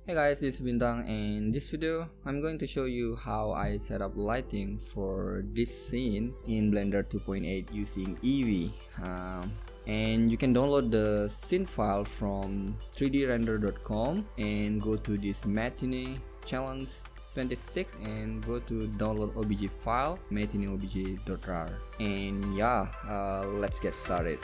Hey guys, it's Bintang, and in this video I'm going to show you how I set up lighting for this scene in Blender 2.8 using Eevee. And you can download the scene file from 3drender.com and go to this matinee challenge 26 and go to download obj file matineeobj.rar, and yeah, let's get started.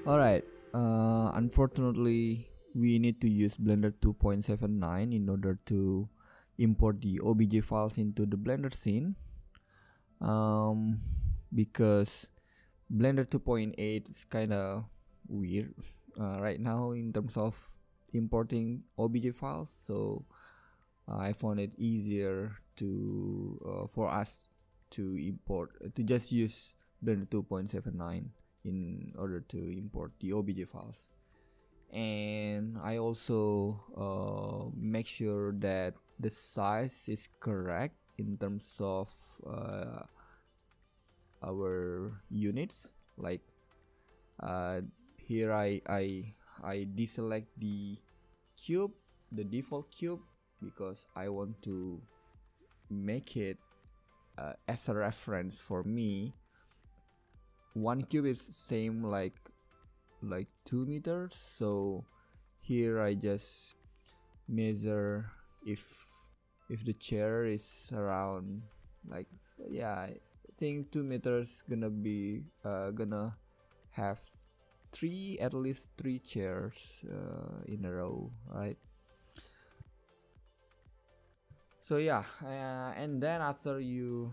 Alright, unfortunately we need to use Blender 2.79 in order to import the OBJ files into the Blender scene, because Blender 2.8 is kinda weird right now in terms of importing OBJ files, so I found it easier to for us to just use Blender 2.79 in order to import the OBJ files. And I also make sure that the size is correct in terms of our units. Like here I deselect the cube, the default cube, because I want to make it as a reference for me. One cube is same like 2 meters, so here I just measure if the chair is around, like, yeah, I think 2 meters gonna be gonna have at least three chairs in a row, right? So yeah, and then after we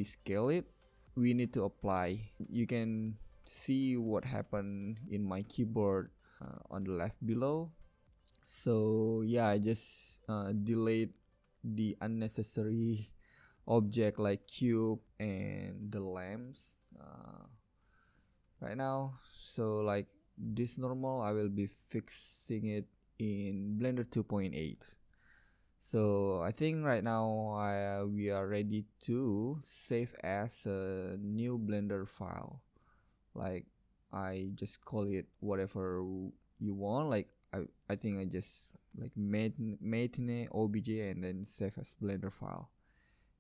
scale it, we need to apply. You can see what happened in my keyboard on the left below. So yeah, I just delete the unnecessary object like cube and the lamps right now. So like this normal, I will be fixing it in Blender 2.8. So I think right now we are ready to save as a new Blender file. Like I just call it whatever you want. Like I think I just like matinee obj and then save as Blender file.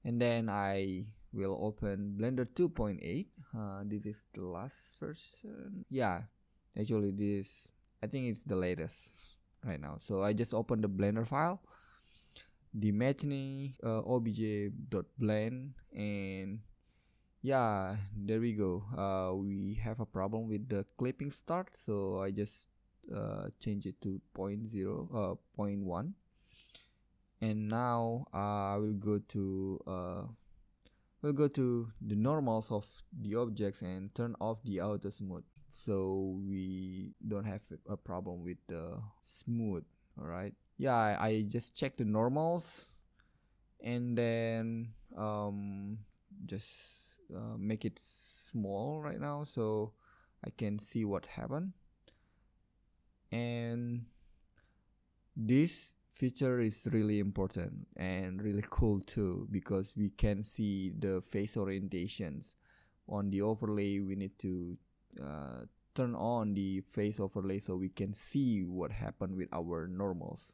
And then I will open Blender 2.8. This is the last version. Yeah, actually I think it's the latest right now. So I just open the Blender file, the matinee obj.blend, and yeah, there we go. We have a problem with the clipping start, so I just change it to 0.1, and now I will go to the normals of the objects and turn off the auto smooth, so we don't have a problem with the smooth. All right. Yeah, I just check the normals and then just make it small right now so I can see what happened. And this feature is really important and really cool too, because we can see the face orientations on the overlay. We need to turn on the face overlay so we can see what happened with our normals.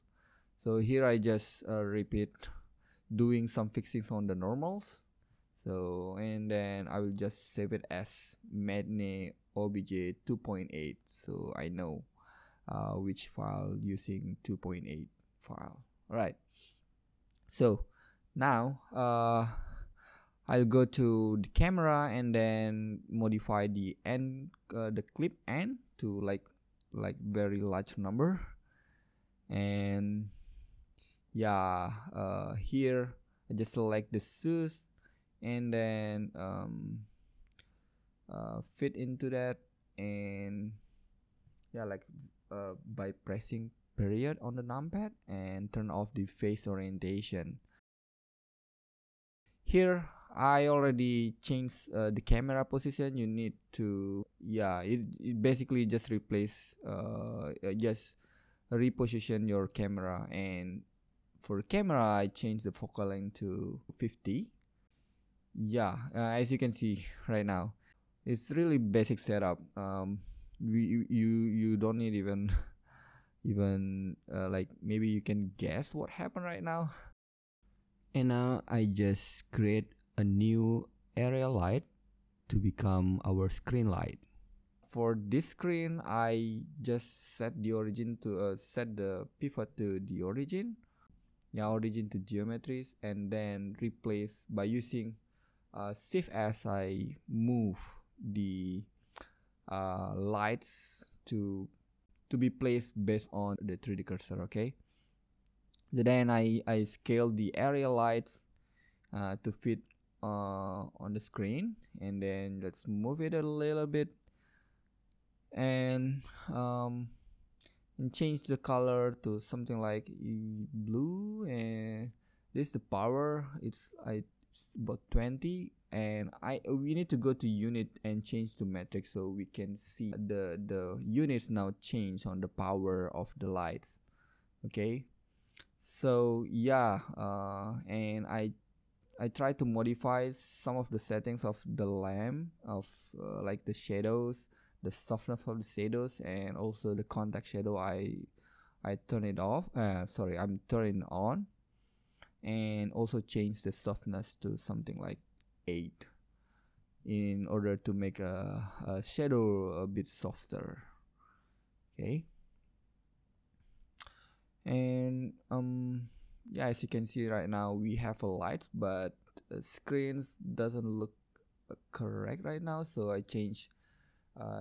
So here I just repeat doing some fixings on the normals. So and then I will just save it as matinee obj 2.8, so I know which file using 2.8 file. Alright, so now I'll go to the camera and then modify the end, the clip end to like very large number. And yeah, here I just select the shoes and then fit into that. And yeah, like by pressing period on the numpad and turn off the face orientation. Here I already changed the camera position. You need to, yeah, it basically just replace just reposition your camera. And for camera I changed the focal length to 50. Yeah, as you can see right now, it's really basic setup. You don't need even even like maybe you can guess what happened right now. And now I just create a new area light to become our screen light. For this screen, I just set the origin to set the pivot to the origin, yeah, origin to geometries, and then replace by using shift as I move the lights to be placed based on the 3D cursor. Okay. So then I scale the area lights to fit on the screen, and then let's move it a little bit, and change the color to something like blue. And this is the power. It's about 20, and we need to go to unit and change to metric so we can see the units now change on the power of the lights. Okay. So yeah, and I try to modify some of the settings of the lamp, of like the shadows, the softness of the shadows, and also the contact shadow. I turn it off. Sorry, I'm turning on, and also change the softness to something like 8 in order to make a shadow a bit softer. Okay. And yeah, as you can see right now, we have a light, but screens doesn't look correct right now, so I change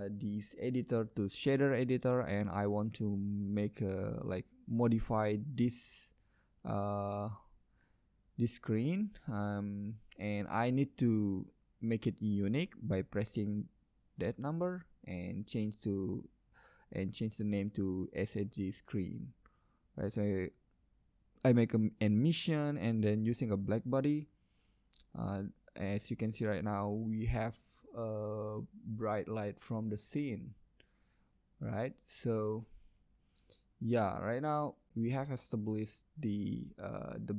this editor to shader editor, and I want to make like modify this this screen, and I need to make it unique by pressing that number and change the name to SHD screen. Right, so I make an emission, and then using a black body, as you can see right now, we have a bright light from the scene, right? So yeah, right now we have established the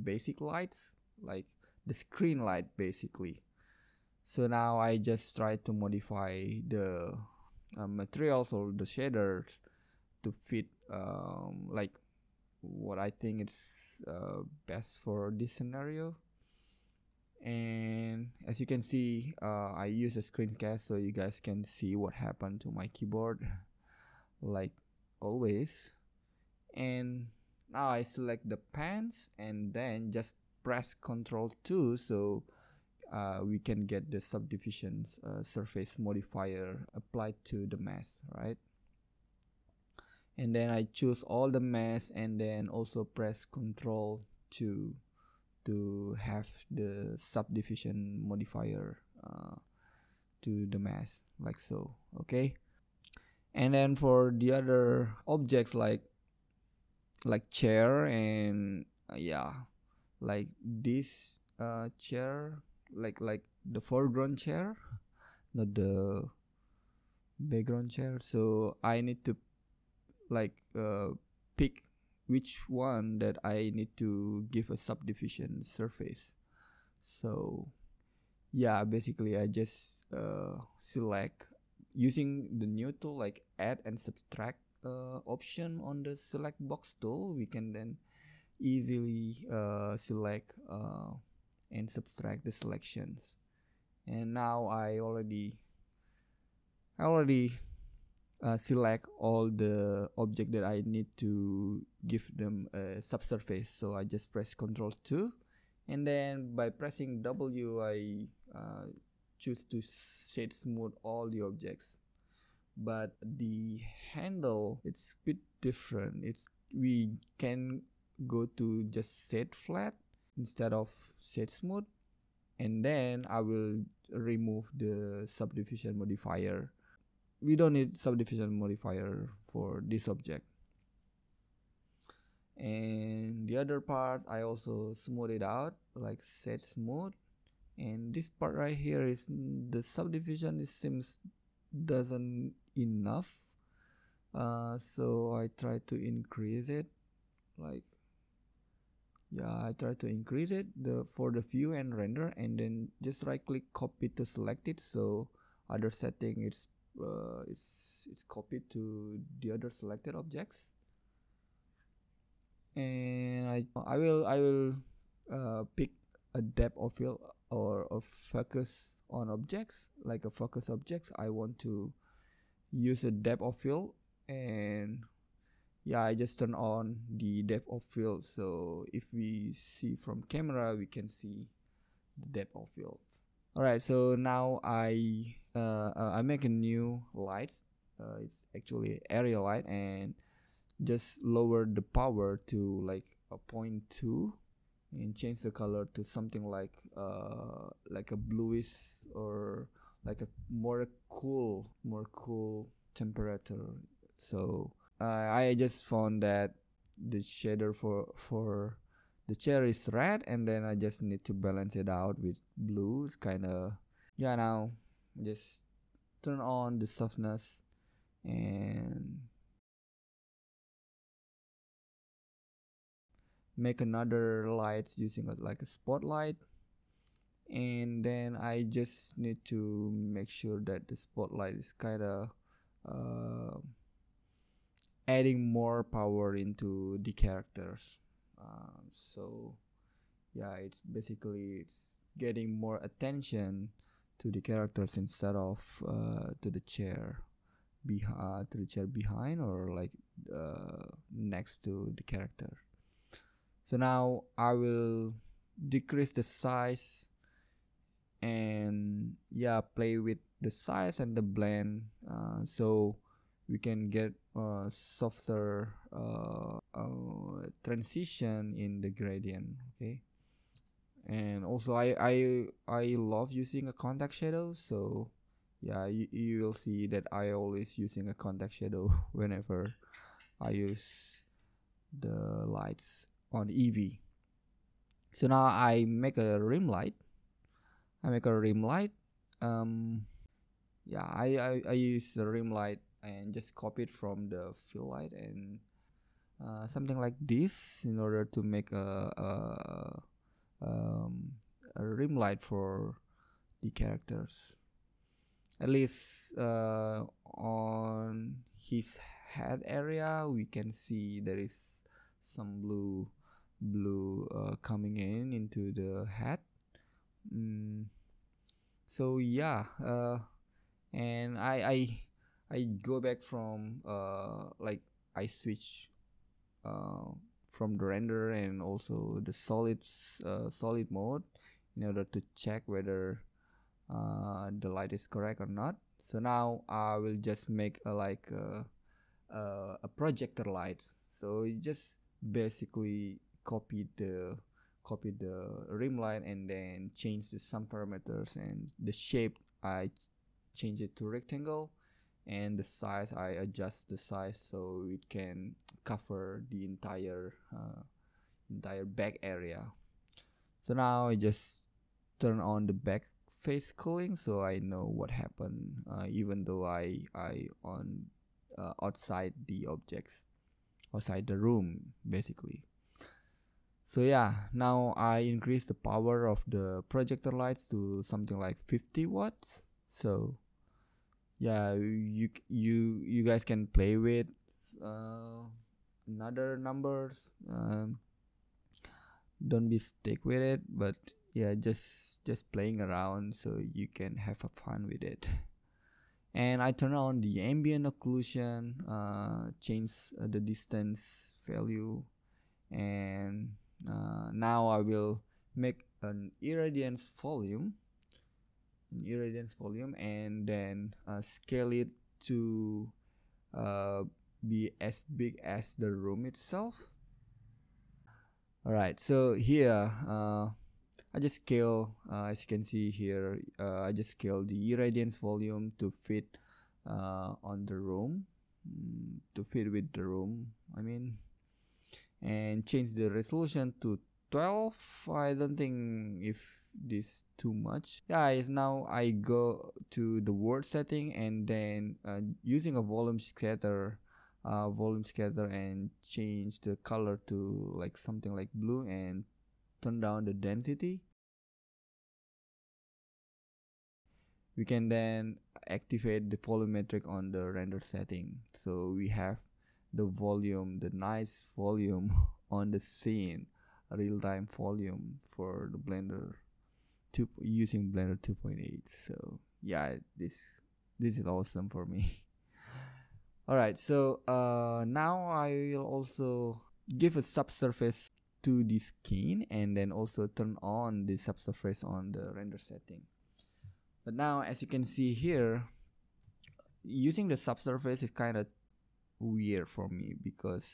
basic lights, like the screen light basically. So now I just try to modify the materials or the shaders to fit like what I think it's best for this scenario. And as you can see, I use a screencast so you guys can see what happened to my keyboard, like always. And now I select the pans and then just press Ctrl 2 so we can get the subdivisions surface modifier applied to the mask, right? And then I choose all the mask, and then also press Ctrl 2 to have the subdivision modifier to the mask, like so. Okay. And then for the other objects like chair, and yeah, like this chair, like the foreground chair, not the background chair. So I need to like pick which one that I need to give a subdivision surface. So yeah, basically I just select using the new tool like add and subtract option on the select box tool. We can then easily select and subtract the selections. And now I already select all the object that I need to give them a subsurface. So I just press Ctrl 2, and then by pressing W I choose to shade smooth all the objects. But the handle, it's a bit different. We can go to just shade flat instead of shade smooth, and then I will remove the subdivision modifier. We don't need subdivision modifier for this object. And the other part I also smooth it out, like set smooth. And this part right here is the subdivision, it seems doesn't enough, so I try to increase it, like I try to increase it for the view and render, and then just right click copy to select it, so other setting it's copied to the other selected objects. And I will pick a depth of field or focus on objects, like a focus objects. I want to use a depth of field, and I just turn on the depth of field, so if we see from camera we can see the depth of fields. Alright, so now I make a new light. It's actually area light, and just lower the power to like a 0.2 and change the color to something like a bluish, or like a more cool temperature. So I just found that the shader for the chair is red, and then I just need to balance it out with blue. It's kind of, now just turn on the softness and make another light using like a spotlight. And then I just need to make sure that the spotlight is kind of adding more power into the characters. So it's basically getting more attention to the characters instead of to the chair behind, or like next to the character. So now I will decrease the size and play with the size and the blend, so we can get softer transition in the gradient. Okay, and also I love using a contact shadow, so you will see that I always using a contact shadow whenever I use the lights on Eevee. So now I make a rim light. I use the rim light and just copy it from the fill light, and something like this, in order to make a rim light for the characters. At least on his head area we can see there is some blue coming into the head. So and I go back from like I switch from the render and also the solid mode, in order to check whether the light is correct or not. So now I will just make a projector light. So you just basically copy the rim light, and then change some parameters, and the shape I change it to rectangle, and the size I adjust the size so it can cover the entire back area. So now I just turn on the back face culling, so I know what happened, even though I on outside the objects, outside the room basically. So now I increase the power of the projector lights to something like 50 watts. So you guys can play with another numbers. Don't be stick with it, but just playing around so you can have a fun with it. And I turn on the ambient occlusion, change the distance value, and now I will make an irradiance volume, and then scale it to be as big as the room itself. Alright, so here I just scale, as you can see here, I just scale the irradiance volume to fit on the room, to fit with the room, I mean, and change the resolution to 12. I don't think if this too much. Yeah, now I go to the word setting, and then using a volume scatter and change the color to like something like blue, and turn down the density. We can then activate the volumetric on the render setting, so we have the volume, the nice volume on the scene, real-time volume for the Blender using Blender 2.8. So yeah, this is awesome for me. All right, so now I will also give a subsurface to the skin, and then also turn on the subsurface on the render setting. But now, as you can see here, using the subsurface is kind of weird for me, because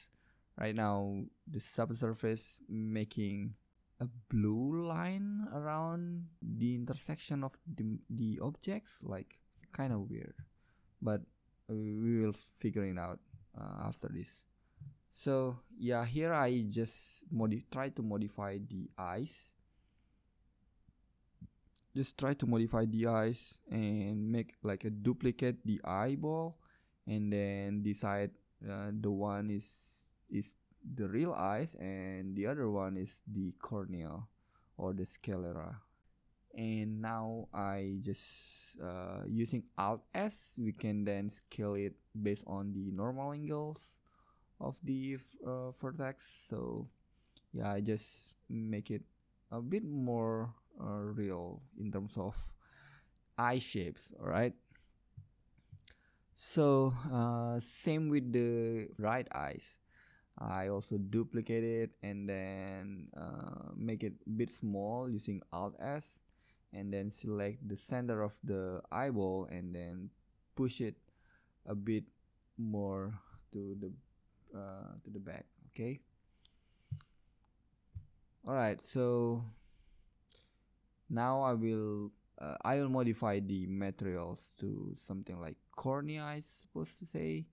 right now the subsurface making a blue line around the intersection of the objects, like kind of weird, but we will figure it out after this. So yeah, here I just try to modify the eyes. Just try to modify the eyes and make like a duplicate the eyeball, and then decide the one is the real eyes, and the other one is the cornea or the sclera. And now I just using Alt S, we can then scale it based on the normal angles of the vertex. So yeah, I just make it a bit more real in terms of eye shapes. All right, so same with the right eyes. I also duplicate it and then make it a bit small using Alt S, and then select the center of the eyeball and then push it a bit more to the back. Okay. All right, so now I will modify the materials to something like cornea, I supposed to say.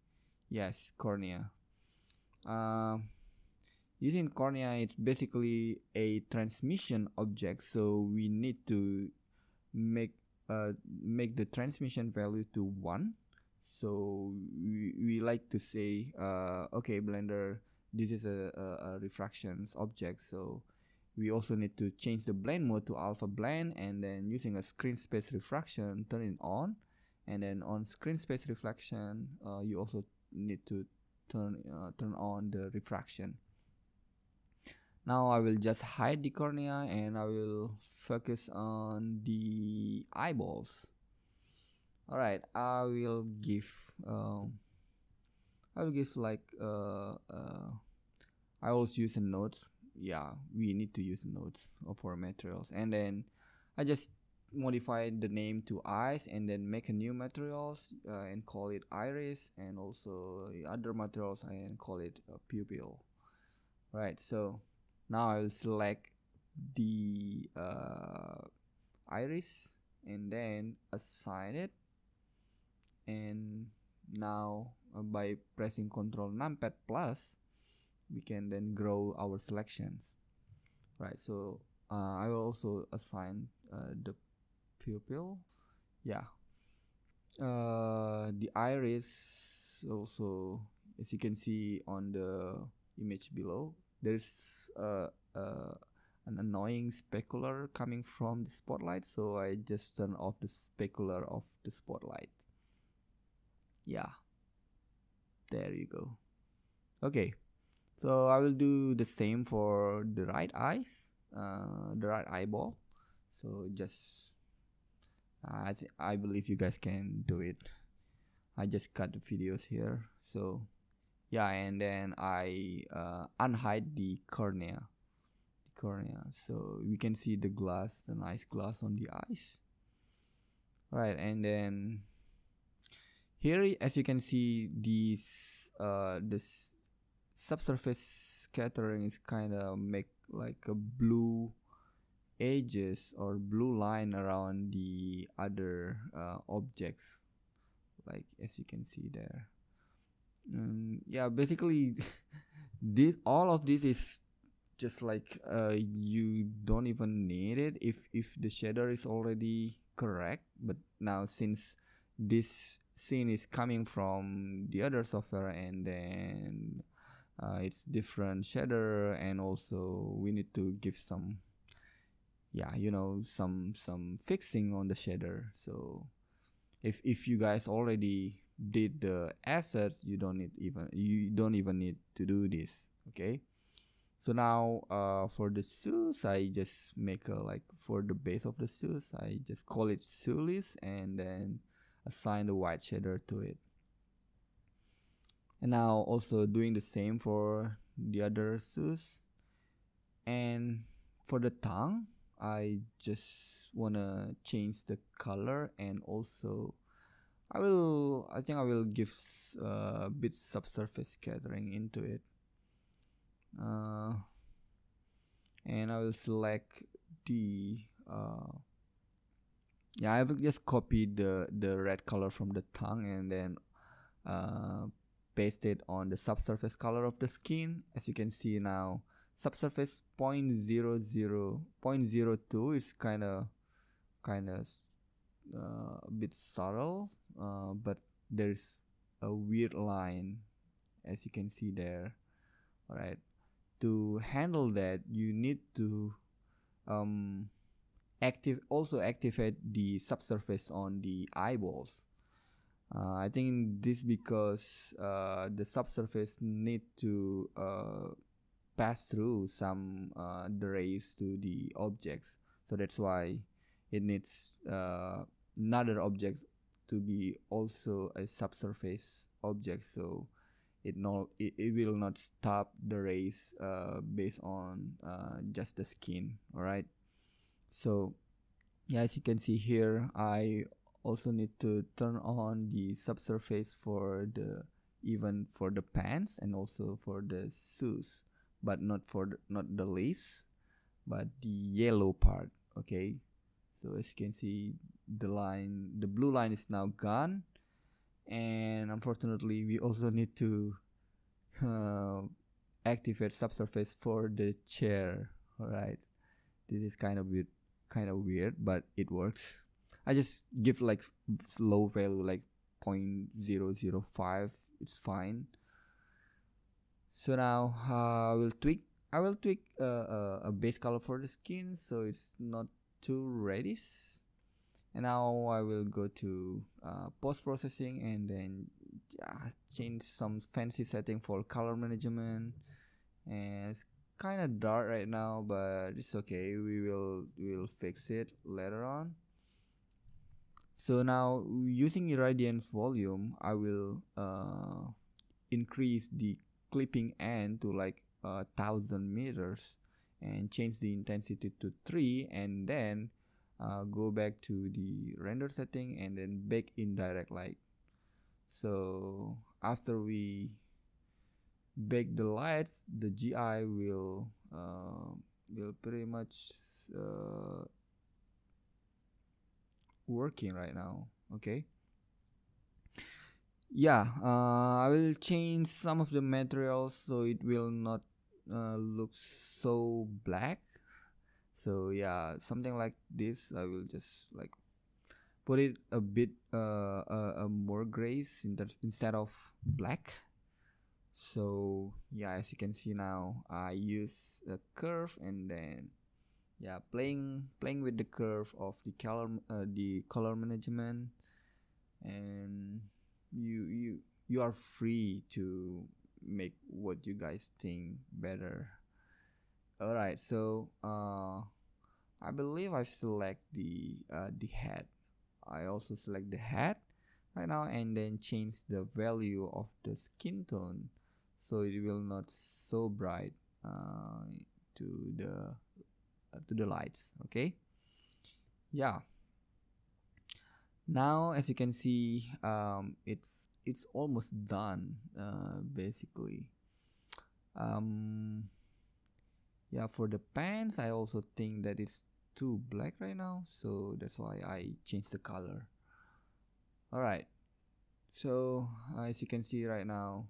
Yes, cornea. Using cornea, it's basically a transmission object, so we need to make the transmission value to 1. So we like to say okay, Blender, this is a refractions object, so we also need to change the blend mode to alpha blend, and then using a screen space refraction, turn it on, and then on screen space reflection you also need to turn on the refraction. Now I will just hide the cornea, and I will focus on the eyeballs. All right, I will give like I also use a node. Yeah, we need to use nodes for materials, and then I just modify the name to eyes, and then make a new materials and call it iris, and also the other materials and call it pupil. Right, so now I will select the iris and then assign it, and now by pressing Ctrl Numpad plus, we can then grow our selections. Right, so I will also assign the pupil. Yeah, the iris also, as you can see on the image below, there's an annoying specular coming from the spotlight, so I just turn off the specular of the spotlight. Yeah, there you go. Okay, so I will do the same for the right eyes, the right eyeball. So just I believe you guys can do it. I just cut the videos here. So yeah, and then I unhide the cornea. So we can see the glass, the nice glass on the eyes. Right, and then here, as you can see, this subsurface scattering is kind of make like a blue edges or blue line around the other objects, like as you can see there. Yeah, basically this all of this is just like you don't even need it if the shader is already correct. But now, since this scene is coming from the other software, and then it's different shader, and also we need to give some, yeah, some fixing on the shader. So if you guys already did the assets, you don't even need to do this. Okay, so now for the shoes, I just make a, like, for the base of the shoes, I just call it shoe list, and then assign the white shader to it. And now also doing the same for the other shoes. And for the tongue, I just wanna change the color, and also I think I will give a bit subsurface scattering into it. And I will select the yeah, I will just copy the red color from the tongue, and then paste it on the subsurface color of the skin. As you can see now, subsurface 0.02 is kind of a bit subtle, but there's a weird line, as you can see there. All right, to handle that, you need to activate the subsurface on the eyeballs. I think this because the subsurface need to pass through some the rays to the objects, so that's why it needs another object to be also a subsurface object, so it will not stop the rays based on just the skin. All right, so yeah, as you can see here, I also need to turn on the subsurface for the pants, and also for the shoes, but not the lace, but the yellow part. Okay, so as you can see, the blue line is now gone, and unfortunately we also need to activate subsurface for the chair. All right, this is kind of weird, but it works. I just give like low value, like 0.005. It's fine. So now I will tweak a base color for the skin, so it's not too reddish. And now I will go to post processing, and then change some fancy setting for color management. And it's kind of dark right now, but it's okay, we'll fix it later on. So now, using irradiance volume, I will increase the clipping end to like 1,000 meters, and change the intensity to 3, and then go back to the render setting, and then bake in direct light. So after we bake the lights, the GI will pretty much working right now. Okay, yeah, I will change some of the materials so it will not look so black. So yeah, something like this, I will just like put it a bit more grays instead of black. So yeah, as you can see now, I use a curve, and then yeah, playing with the curve of the color management, and you are free to make what you guys think better. All right, so I believe I select the head. I also select the head right now, and then change the value of the skin tone, so it will not so bright to the lights. Okay, yeah. Now, as you can see, it's almost done, basically. Yeah, for the pants, I also think that it's too black right now, so that's why I changed the color. Alright, so as you can see right now,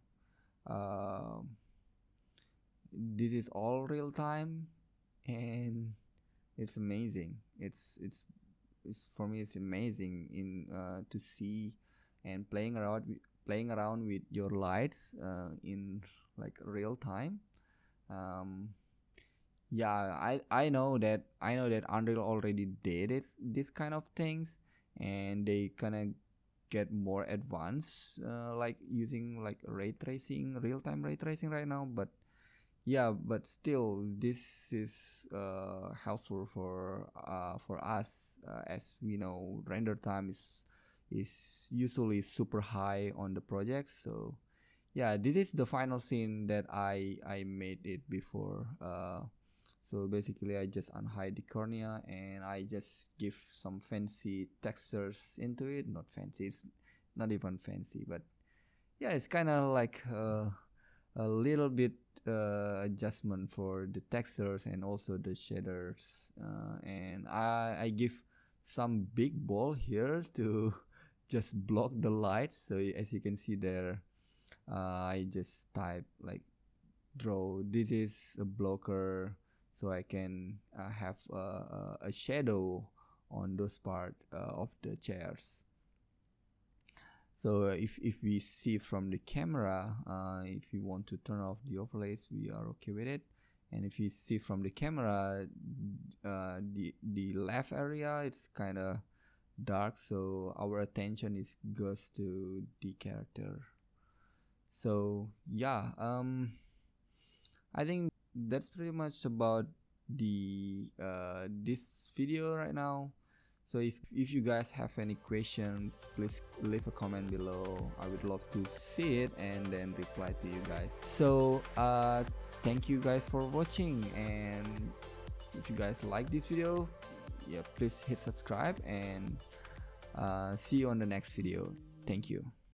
this is all real time, and it's amazing. It's for me, it's amazing in to see and playing around with your lights in like real time. um, yeah, I know that Unreal already did this kind of things, and they kind of get more advanced, like using like real time ray tracing right now. But yeah, but still this is helpful for us, as we know render time is usually super high on the project. So yeah, this is the final scene that I made it before. So basically I just unhide the cornea and I just give some fancy textures into it. Not fancy, it's not even fancy, but yeah, it's kind of like a little bit adjustment for the textures and also the shaders, and I give some big ball here to just block the light. So as you can see there, I just type like draw, this is a blocker, so I can have a shadow on those part of the chairs. So if we see from the camera, if we want to turn off the overlays, we are okay with it. And if you see from the camera, the left area, it's kind of dark, so our attention goes to the character. So yeah, I think that's pretty much about the this video right now. So if you guys have any question, please leave a comment below. I would love to see it and then reply to you guys. So thank you guys for watching, and if you guys like this video, yeah, please hit subscribe, and see you on the next video. Thank you.